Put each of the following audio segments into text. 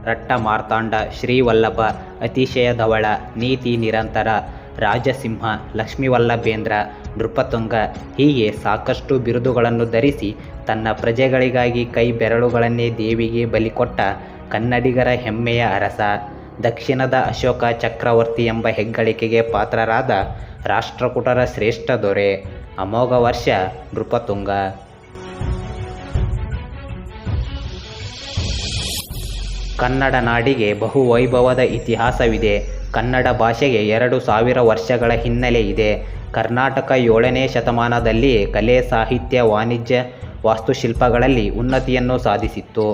ರಟ್ಟ ಮಾರ್ತಾಂಡ, ಶ್ರೀವಲ್ಲಭ, ಅತಿಶಯ ಧವಳ, ನೀತಿ ನಿರಂತರ, ರಾಜಸಿಂಹ, ಲಕ್ಷ್ಮೀವಲ್ಲಭೇಂದ್ರ, ನೃಪತುಂಗ ಹೀಗೆ ಸಾಕಷ್ಟು ಬಿರುದುಗಳನ್ನು ಧರಿಸಿ ತನ್ನ ಪ್ರಜೆಗಳಿಗಾಗಿ ಕೈ ಬೆರಳುಗಳನ್ನೇ ದೇವಿಗೆ ಬಲಿಕೊಟ್ಟ ಕನ್ನಡಿಗರ ಹೆಮ್ಮೆಯ ಅರಸ, ದಕ್ಷಿಣದ ಅಶೋಕ ಚಕ್ರವರ್ತಿ ಎಂಬ ಹೆಗ್ಗಳಿಕೆಗೆ ಪಾತ್ರರಾದ ರಾಷ್ಟ್ರಕೂಟರ ಶ್ರೇಷ್ಠ ದೊರೆ, ಅಮೋಘ ವರ್ಷ ನೃಪತುಂಗ. ಕನ್ನಡ ನಾಡಿಗೆ ಬಹುವೈಭವದ ಇತಿಹಾಸವಿದೆ. ಕನ್ನಡ ಭಾಷೆಗೆ 2000 ವರ್ಷಗಳ ಹಿನ್ನೆಲೆ ಇದೆ. ಕರ್ನಾಟಕ 7ನೇ ಶತಮಾನದಲ್ಲಿ ಕಲೆ, ಸಾಹಿತ್ಯ, ವಾಣಿಜ್ಯ, ವಾಸ್ತುಶಿಲ್ಪಗಳಲ್ಲಿ ಉನ್ನತಿಯನ್ನು ಸಾಧಿಸಿತ್ತು.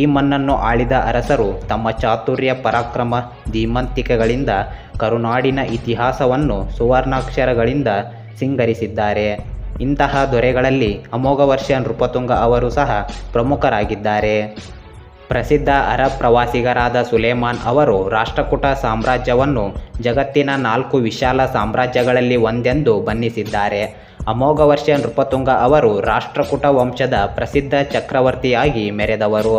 ಈ ಮಣ್ಣನ್ನು ಆಳಿದ ಅರಸರು ತಮ್ಮ ಚಾತುರ್ಯ, ಪರಾಕ್ರಮ, ಧೀಮಂತಿಕೆಗಳಿಂದ ಕರುನಾಡಿನ ಇತಿಹಾಸವನ್ನು ಸುವರ್ಣಾಕ್ಷರಗಳಿಂದ ಸಿಂಗರಿಸಿದ್ದಾರೆ. ಇಂತಹ ದೊರೆಗಳಲ್ಲಿ ಅಮೋಘ ವರ್ಷ ನೃಪತುಂಗ ಅವರು ಸಹ ಪ್ರಮುಖರಾಗಿದ್ದಾರೆ. ಪ್ರಸಿದ್ಧ ಅರಬ್ ಪ್ರವಾಸಿಗರಾದ ಸುಲೇಮಾನ್ ಅವರು ರಾಷ್ಟ್ರಕೂಟ ಸಾಮ್ರಾಜ್ಯವನ್ನು ಜಗತ್ತಿನ 4 ವಿಶಾಲ ಸಾಮ್ರಾಜ್ಯಗಳಲ್ಲಿ ಒಂದೆಂದು ಬಣ್ಣಿಸಿದ್ದಾರೆ. ಅಮೋಘ ವರ್ಷ ನೃಪತುಂಗ ಅವರು ರಾಷ್ಟ್ರಕೂಟ ವಂಶದ ಪ್ರಸಿದ್ಧ ಚಕ್ರವರ್ತಿಯಾಗಿ ಮೆರೆದವರು.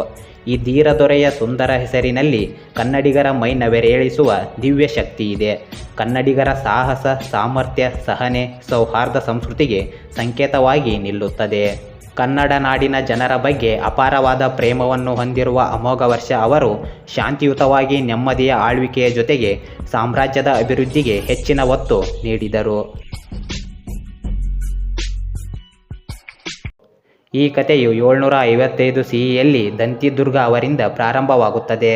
ಈ ಧೀರ ದೊರೆಯ ಸುಂದರ ಹೆಸರಿನಲ್ಲಿ ಕನ್ನಡಿಗರ ಮೈ ನವಿರೇಳಿಸುವ ದಿವ್ಯ ಶಕ್ತಿ ಇದೆ. ಕನ್ನಡಿಗರ ಸಾಹಸ, ಸಾಮರ್ಥ್ಯ, ಸಹನೆ, ಸೌಹಾರ್ದ ಸಂಸ್ಕೃತಿಗೆ ಸಂಕೇತವಾಗಿ ನಿಲ್ಲುತ್ತದೆ. ಕನ್ನಡ ನಾಡಿನ ಜನರ ಬಗ್ಗೆ ಅಪಾರವಾದ ಪ್ರೇಮವನ್ನು ಹೊಂದಿರುವ ಅಮೋಘ ವರ್ಷ ಅವರು ಶಾಂತಿಯುತವಾಗಿ ನೆಮ್ಮದಿಯ ಆಳ್ವಿಕೆಯ ಜೊತೆಗೆ ಸಾಮ್ರಾಜ್ಯದ ಅಭಿವೃದ್ಧಿಗೆ ಹೆಚ್ಚಿನ ಒತ್ತು ನೀಡಿದರು. ಈ ಕಥೆಯು 755 ಸಿಇಯಲ್ಲಿ ದಂತಿದುರ್ಗ ಅವರಿಂದ ಪ್ರಾರಂಭವಾಗುತ್ತದೆ.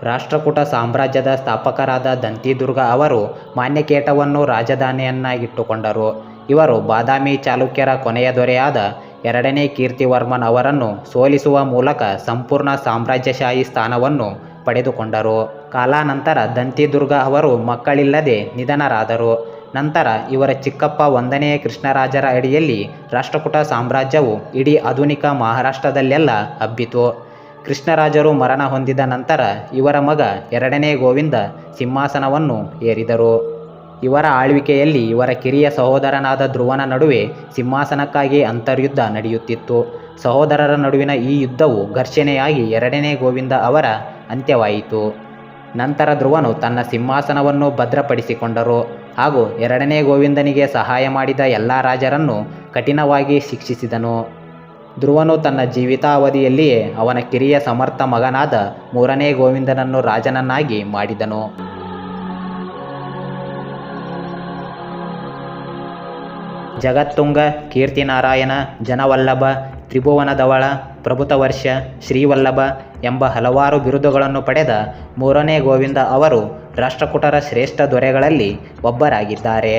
ರಾಷ್ಟ್ರಕೂಟ ಸಾಮ್ರಾಜ್ಯದ ಸ್ಥಾಪಕರಾದ ದಂತಿದುರ್ಗ ಅವರು ಮಾನ್ಯಕೇಟವನ್ನು ರಾಜಧಾನಿಯನ್ನಾಗಿಟ್ಟುಕೊಂಡರು. ಇವರು ಬಾದಾಮಿ ಚಾಲುಕ್ಯರ ಕೊನೆಯ ದೊರೆಯಾದ 2ನೇ ಕೀರ್ತಿವರ್ಮನ್ ಅವರನ್ನು ಸೋಲಿಸುವ ಮೂಲಕ ಸಂಪೂರ್ಣ ಸಾಮ್ರಾಜ್ಯಶಾಹಿ ಸ್ಥಾನವನ್ನು ಪಡೆದುಕೊಂಡರು. ಕಾಲಾನಂತರ ದಂತಿದುರ್ಗ ಅವರು ಮಕ್ಕಳಿಲ್ಲದೆ ನಿಧನರಾದರು. ನಂತರ ಇವರ ಚಿಕ್ಕಪ್ಪ 1ನೇ ಕೃಷ್ಣರಾಜರ ಅಡಿಯಲ್ಲಿ ರಾಷ್ಟ್ರಕೂಟ ಸಾಮ್ರಾಜ್ಯವು ಇಡೀ ಆಧುನಿಕ ಮಹಾರಾಷ್ಟ್ರದಲ್ಲೆಲ್ಲ ಹಬ್ಬಿತು. ಕೃಷ್ಣರಾಜರು ಮರಣ ಹೊಂದಿದ ನಂತರ ಇವರ ಮಗ 2ನೇ ಗೋವಿಂದ ಸಿಂಹಾಸನವನ್ನು ಏರಿದರು. ಇವರ ಆಳ್ವಿಕೆಯಲ್ಲಿ ಇವರ ಕಿರಿಯ ಸಹೋದರನಾದ ಧ್ರುವನ ನಡುವೆ ಸಿಂಹಾಸನಕ್ಕಾಗಿ ಅಂತರ್ಯುದ್ಧ ನಡೆಯುತ್ತಿತ್ತು. ಸಹೋದರರ ನಡುವಿನ ಈ ಯುದ್ಧವು ಘರ್ಷಣೆಯಾಗಿ 2ನೇ ಗೋವಿಂದ ಅವರ ಅಂತ್ಯವಾಯಿತು. ನಂತರ ಧ್ರುವನು ತನ್ನ ಸಿಂಹಾಸನವನ್ನು ಭದ್ರಪಡಿಸಿಕೊಂಡರು ಹಾಗೂ 2ನೇ ಗೋವಿಂದನಿಗೆ ಸಹಾಯ ಮಾಡಿದ ಎಲ್ಲ ರಾಜರನ್ನು ಕಠಿಣವಾಗಿ ಶಿಕ್ಷಿಸಿದನು. ಧ್ರುವನು ತನ್ನ ಜೀವಿತಾವಧಿಯಲ್ಲಿಯೇ ಅವನ ಕಿರಿಯ ಸಮರ್ಥ ಮಗನಾದ 3ನೇ ಗೋವಿಂದನನ್ನು ರಾಜನನ್ನಾಗಿ ಮಾಡಿದನು. ಜಗತ್ತುಂಗ, ಕೀರ್ತಿನಾರಾಯಣ, ಜನವಲ್ಲಭ, ತ್ರಿಭುವನಧವಳ, ಪ್ರಭುತವರ್ಷ, ಶ್ರೀವಲ್ಲಭ ಎಂಬ ಹಲವಾರು ಬಿರುದುಗಳನ್ನು ಪಡೆದ 3ನೇ ಗೋವಿಂದ ಅವರು ರಾಷ್ಟ್ರಕೂಟರ ಶ್ರೇಷ್ಠ ದೊರೆಗಳಲ್ಲಿ ಒಬ್ಬರಾಗಿದ್ದಾರೆ.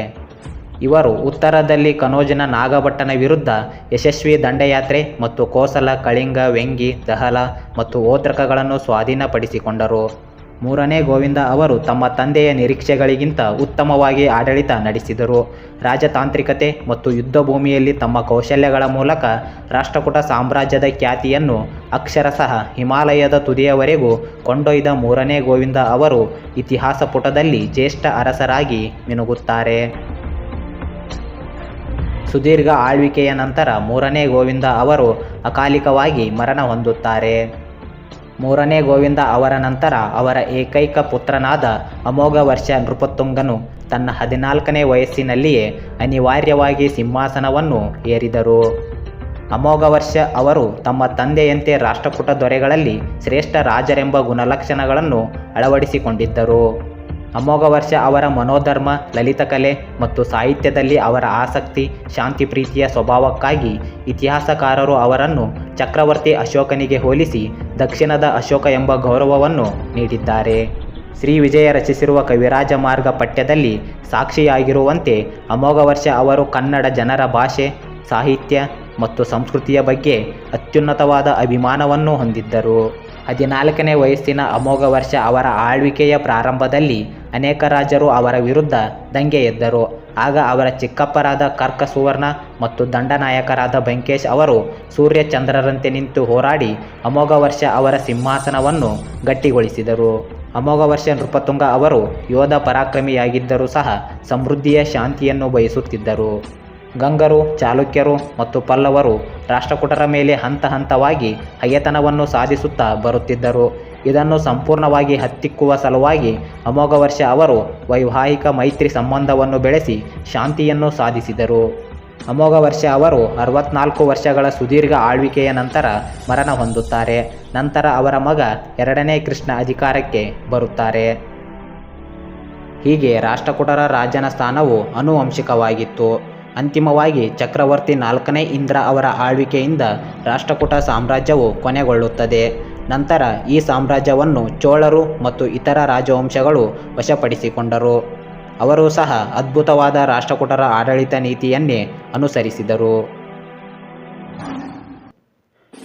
ಇವರು ಉತ್ತರದಲ್ಲಿ ಕನೋಜನ ನಾಗಭಟ್ಟನ ವಿರುದ್ಧ ಯಶಸ್ವಿ ದಂಡಯಾತ್ರೆ ಮತ್ತು ಕೋಸಲ, ಕಳಿಂಗ, ವೆಂಗಿ, ದಹಲ ಮತ್ತು ಓದ್ರಕಗಳನ್ನು ಸ್ವಾಧೀನಪಡಿಸಿಕೊಂಡರು. 3ನೇ ಗೋವಿಂದ ಅವರು ತಮ್ಮ ತಂದೆಯ ನಿರೀಕ್ಷೆಗಳಿಗಿಂತ ಉತ್ತಮವಾಗಿ ಆಡಳಿತ ನಡೆಸಿದರು. ರಾಜತಾಂತ್ರಿಕತೆ ಮತ್ತು ಯುದ್ಧಭೂಮಿಯಲ್ಲಿ ತಮ್ಮ ಕೌಶಲ್ಯಗಳ ಮೂಲಕ ರಾಷ್ಟ್ರಕೂಟ ಸಾಮ್ರಾಜ್ಯದ ಖ್ಯಾತಿಯನ್ನು ಅಕ್ಷರಶಃ ಹಿಮಾಲಯದ ತುದಿಯವರೆಗೂ ಕೊಂಡೊಯ್ದ 3ನೇ ಗೋವಿಂದ ಅವರು ಇತಿಹಾಸ ಪುಟದಲ್ಲಿ ಜ್ಯೇಷ್ಠ ಅರಸರಾಗಿ ಮಿನುಗುತ್ತಾರೆ. ಸುದೀರ್ಘ ಆಳ್ವಿಕೆಯ ನಂತರ 3ನೇ ಗೋವಿಂದ ಅವರು ಅಕಾಲಿಕವಾಗಿ ಮರಣ ಹೊಂದುತ್ತಾರೆ. 3ನೇ ಗೋವಿಂದ ಅವರ ನಂತರ ಅವರ ಏಕೈಕ ಪುತ್ರನಾದ ಅಮೋಘ ವರ್ಷ ನೃಪತುಂಗನು ತನ್ನ 14ನೇ ವಯಸ್ಸಿನಲ್ಲಿಯೇ ಅನಿವಾರ್ಯವಾಗಿ ಸಿಂಹಾಸನವನ್ನು ಏರಿದರು. ಅಮೋಘ ವರ್ಷ ಅವರು ತಮ್ಮ ತಂದೆಯಂತೆ ರಾಷ್ಟ್ರಕೂಟ ದೊರೆಗಳಲ್ಲಿ ಶ್ರೇಷ್ಠ ರಾಜರೆಂಬ ಗುಣಲಕ್ಷಣಗಳನ್ನು ಅಳವಡಿಸಿಕೊಂಡಿದ್ದರು. ಅಮೋಘ ವರ್ಷ ಅವರ ಮನೋಧರ್ಮ, ಲಲಿತಕಲೆ ಮತ್ತು ಸಾಹಿತ್ಯದಲ್ಲಿ ಅವರ ಆಸಕ್ತಿ, ಶಾಂತಿ ಪ್ರೀತಿಯ ಸ್ವಭಾವಕ್ಕಾಗಿ ಇತಿಹಾಸಕಾರರು ಅವರನ್ನು ಚಕ್ರವರ್ತಿ ಅಶೋಕನಿಗೆ ಹೋಲಿಸಿ ದಕ್ಷಿಣದ ಅಶೋಕ ಎಂಬ ಗೌರವವನ್ನು ನೀಡಿದ್ದಾರೆ. ಶ್ರೀ ವಿಜಯ ರಚಿಸಿರುವ ಕವಿರಾಜ ಮಾರ್ಗ ಪಠ್ಯದಲ್ಲಿ ಸಾಕ್ಷಿಯಾಗಿರುವಂತೆ ಅಮೋಘ ವರ್ಷ ಅವರು ಕನ್ನಡ ಜನರ ಭಾಷೆ, ಸಾಹಿತ್ಯ ಮತ್ತು ಸಂಸ್ಕೃತಿಯ ಬಗ್ಗೆ ಅತ್ಯುನ್ನತವಾದ ಅಭಿಮಾನವನ್ನು ಹೊಂದಿದ್ದರು. 14ನೇ ವಯಸ್ಸಿನ ಅಮೋಘ ವರ್ಷ ಅವರ ಆಳ್ವಿಕೆಯ ಪ್ರಾರಂಭದಲ್ಲಿ ಅನೇಕ ರಾಜರು ಅವರ ವಿರುದ್ಧ ದಂಗೆ ಎದ್ದರು. ಆಗ ಅವರ ಚಿಕ್ಕಪ್ಪರಾದ ಕರ್ಕ ಸುವರ್ಣ ಮತ್ತು ದಂಡನಾಯಕರಾದ ಬಂಕೇಶ್ ಅವರು ಸೂರ್ಯಚಂದ್ರರಂತೆ ನಿಂತು ಹೋರಾಡಿ ಅಮೋಘ ವರ್ಷ ಅವರ ಸಿಂಹಾಸನವನ್ನು ಗಟ್ಟಿಗೊಳಿಸಿದರು. ಅಮೋಘ ವರ್ಷ ನೃಪತುಂಗ ಅವರು ಯೋಧ ಪರಾಕ್ರಮಿಯಾಗಿದ್ದರೂ ಸಹ ಸಮೃದ್ಧಿಯ ಶಾಂತಿಯನ್ನು ಬಯಸುತ್ತಿದ್ದರು. ಗಂಗರು, ಚಾಲುಕ್ಯರು ಮತ್ತು ಪಲ್ಲವರು ರಾಷ್ಟ್ರಕೂಟರ ಮೇಲೆ ಹಂತ ಹಂತವಾಗಿ ಹಗೆತನವನ್ನು ಸಾಧಿಸುತ್ತಾ ಬರುತ್ತಿದ್ದರು. ಇದನ್ನು ಸಂಪೂರ್ಣವಾಗಿ ಹತ್ತಿಕ್ಕುವ ಸಲುವಾಗಿ ಅಮೋಘವರ್ಷ ಅವರು ವೈವಾಹಿಕ ಮೈತ್ರಿ ಸಂಬಂಧವನ್ನು ಬೆಳೆಸಿ ಶಾಂತಿಯನ್ನು ಸಾಧಿಸಿದರು. ಅಮೋಘವರ್ಷ ಅವರು 64 ವರ್ಷಗಳ ಸುದೀರ್ಘ ಆಳ್ವಿಕೆಯ ನಂತರ ಮರಣ ಹೊಂದುತ್ತಾರೆ. ನಂತರ ಅವರ ಮಗ 2ನೇ ಕೃಷ್ಣ ಅಧಿಕಾರಕ್ಕೆ ಬರುತ್ತಾರೆ. ಹೀಗೆ ರಾಷ್ಟ್ರಕೂಟರ ರಾಜನ ಸ್ಥಾನವು ಆನುವಂಶಿಕವಾಗಿತ್ತು. ಅಂತಿಮವಾಗಿ ಚಕ್ರವರ್ತಿ 4ನೇ ಇಂದ್ರ ಅವರ ಆಳ್ವಿಕೆಯಿಂದ ರಾಷ್ಟ್ರಕೂಟ ಸಾಮ್ರಾಜ್ಯವು ಕೊನೆಗೊಳ್ಳುತ್ತದೆ. ನಂತರ ಈ ಸಾಮ್ರಾಜ್ಯವನ್ನು ಚೋಳರು ಮತ್ತು ಇತರ ರಾಜವಂಶಗಳು ವಶಪಡಿಸಿಕೊಂಡರು. ಅವರೂ ಸಹ ಅದ್ಭುತವಾದ ರಾಷ್ಟ್ರಕೂಟರ ಆಡಳಿತ ನೀತಿಯನ್ನೇ ಅನುಸರಿಸಿದರು.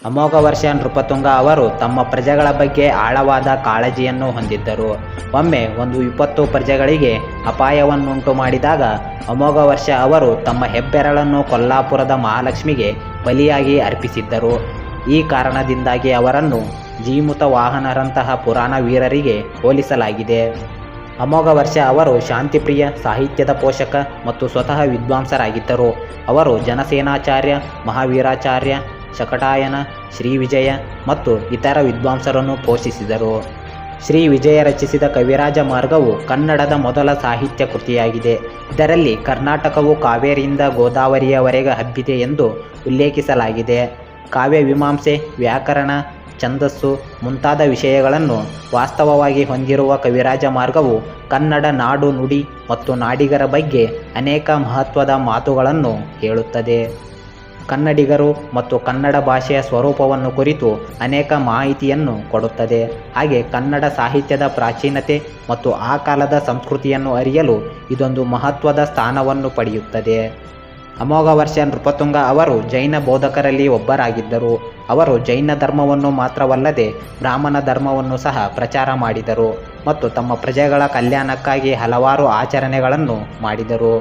ಅಮೋಘವರ್ಷ ನೃಪತುಂಗ ಅವರು ತಮ್ಮ ಪ್ರಜೆಗಳ ಬಗ್ಗೆ ಆಳವಾದ ಕಾಳಜಿಯನ್ನು ಹೊಂದಿದ್ದರು. ಒಮ್ಮೆ ಒಂದು ವಿಪತ್ತು ಪ್ರಜೆಗಳಿಗೆ ಅಪಾಯವನ್ನುಂಟು ಮಾಡಿದಾಗ ಅಮೋಘವರ್ಷ ಅವರು ತಮ್ಮ ಹೆಬ್ಬೆರಳನ್ನು ಕೊಲ್ಲಾಪುರದ ಮಹಾಲಕ್ಷ್ಮಿಗೆ ಬಲಿಯಾಗಿ ಅರ್ಪಿಸಿದ್ದರು. ಈ ಕಾರಣದಿಂದಾಗಿ ಅವರನ್ನು ಜೀಮುತ ವಾಹನರಂತಹ ಪುರಾಣ ವೀರರಿಗೆ ಹೋಲಿಸಲಾಗಿದೆ. ಅಮೋಘವರ್ಷ ಅವರು ಶಾಂತಿಪ್ರಿಯ, ಸಾಹಿತ್ಯದ ಪೋಷಕ ಮತ್ತು ಸ್ವತಃ ವಿದ್ವಾಂಸರಾಗಿದ್ದರು. ಅವರು ಜನಸೇನಾಚಾರ್ಯ, ಮಹಾವೀರಾಚಾರ್ಯ, ಶಕಟಾಯನ, ಶ್ರೀವಿಜಯ ಮತ್ತು ಇತರ ವಿದ್ವಾಂಸರನ್ನು ಪೋಷಿಸಿದರು. ಶ್ರೀ ವಿಜಯ ರಚಿಸಿದ ಕವಿರಾಜ ಮಾರ್ಗವು ಕನ್ನಡದ ಮೊದಲ ಸಾಹಿತ್ಯ ಕೃತಿಯಾಗಿದೆ. ಇದರಲ್ಲಿ ಕರ್ನಾಟಕವು ಕಾವೇರಿಯಿಂದ ಗೋದಾವರಿಯವರೆಗೆ ಹಬ್ಬಿದೆ ಎಂದು ಉಲ್ಲೇಖಿಸಲಾಗಿದೆ. ಕಾವ್ಯ ಮೀಮಾಂಸೆ, ವ್ಯಾಕರಣ, ಛಂದಸ್ಸು ಮುಂತಾದ ವಿಷಯಗಳನ್ನು ವಾಸ್ತವವಾಗಿ ಹೊಂದಿರುವ ಕವಿರಾಜ ಮಾರ್ಗವು ಕನ್ನಡ ನಾಡು, ನುಡಿ ಮತ್ತು ನಾಡಿಗರ ಬಗ್ಗೆ ಅನೇಕ ಮಹತ್ವದ ಮಾತುಗಳನ್ನು ಹೇಳುತ್ತದೆ. ಕನ್ನಡಿಗರು ಮತ್ತು ಕನ್ನಡ ಭಾಷೆಯ ಸ್ವರೂಪವನ್ನು ಕುರಿತು ಅನೇಕ ಮಾಹಿತಿಯನ್ನು ಕೊಡುತ್ತದೆ. ಹಾಗೆ ಕನ್ನಡ ಸಾಹಿತ್ಯದ ಪ್ರಾಚೀನತೆ ಮತ್ತು ಆ ಕಾಲದ ಸಂಸ್ಕೃತಿಯನ್ನು ಅರಿಯಲು ಇದೊಂದು ಮಹತ್ವದ ಸ್ಥಾನವನ್ನು ಪಡೆಯುತ್ತದೆ. ಅಮೋಘವರ್ಷ ನೃಪತುಂಗ ಅವರು ಜೈನ ಬೋಧಕರಲ್ಲಿ ಒಬ್ಬರಾಗಿದ್ದರು. ಅವರು ಜೈನ ಧರ್ಮವನ್ನು ಮಾತ್ರವಲ್ಲದೆ ಬ್ರಾಹ್ಮಣ ಧರ್ಮವನ್ನು ಸಹ ಪ್ರಚಾರ ಮಾಡಿದರು ಮತ್ತು ತಮ್ಮ ಪ್ರಜೆಗಳ ಕಲ್ಯಾಣಕ್ಕಾಗಿ ಹಲವಾರು ಆಚರಣೆಗಳನ್ನು ಮಾಡಿದರು.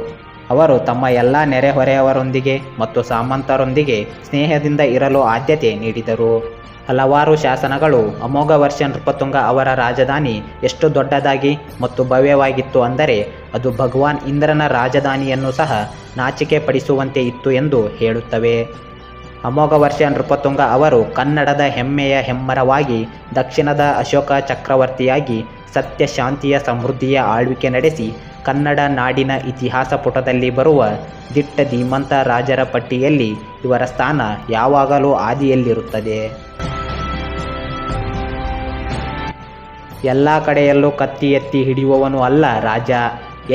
ಅವರು ತಮ್ಮ ಎಲ್ಲ ನೆರೆಹೊರೆಯವರೊಂದಿಗೆ ಮತ್ತು ಸಾಮಂತರೊಂದಿಗೆ ಸ್ನೇಹದಿಂದ ಇರಲು ಆದ್ಯತೆ ನೀಡಿದರು. ಹಲವಾರು ಶಾಸನಗಳು ಅಮೋಘವರ್ಷ ನೃಪತುಂಗ ಅವರ ರಾಜಧಾನಿ ಎಷ್ಟು ದೊಡ್ಡದಾಗಿ ಮತ್ತು ಭವ್ಯವಾಗಿತ್ತು ಅಂದರೆ ಅದು ಭಗವಾನ್ ಇಂದ್ರನ ರಾಜಧಾನಿಯನ್ನು ಸಹ ನಾಚಿಕೆ ಪಡಿಸುವಂತೆ ಇತ್ತು ಎಂದು ಹೇಳುತ್ತವೆ. ಅಮೋಘವರ್ಷ ನೃಪತುಂಗ ಅವರು ಕನ್ನಡದ ಹೆಮ್ಮೆಯ ಹೆಮ್ಮರವಾಗಿ ದಕ್ಷಿಣದ ಅಶೋಕ ಚಕ್ರವರ್ತಿಯಾಗಿ ಸತ್ಯ, ಶಾಂತಿಯ, ಸಮೃದ್ಧಿಯ ಆಳ್ವಿಕೆ ನಡೆಸಿ ಕನ್ನಡ ನಾಡಿನ ಇತಿಹಾಸ ಪುಟದಲ್ಲಿ ಬರುವ ದಿಟ್ಟ ಧೀಮಂತ ರಾಜರ ಪಟ್ಟಿಯಲ್ಲಿ ಇವರ ಸ್ಥಾನ ಯಾವಾಗಲೂ ಆದಿಯಲ್ಲಿರುತ್ತದೆ. ಎಲ್ಲ ಕಡೆಯಲ್ಲೂ ಕತ್ತಿ ಎತ್ತಿ ಹಿಡಿಯುವವನು ಅಲ್ಲ ರಾಜ,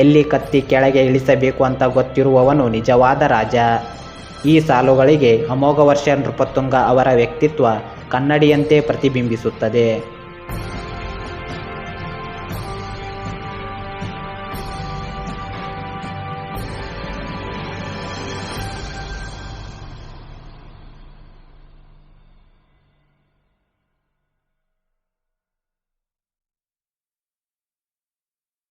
ಎಲ್ಲಿ ಕತ್ತಿ ಕೆಳಗೆ ಇಳಿಸಬೇಕು ಅಂತ ಗೊತ್ತಿರುವವನು ನಿಜವಾದ ರಾಜ. ಈ ಸಾಲುಗಳಿಗೆ ಅಮೋಘವರ್ಷ ನೃಪತುಂಗ ಅವರ ವ್ಯಕ್ತಿತ್ವ ಕನ್ನಡಿಯಂತೆ ಪ್ರತಿಬಿಂಬಿಸುತ್ತದೆ.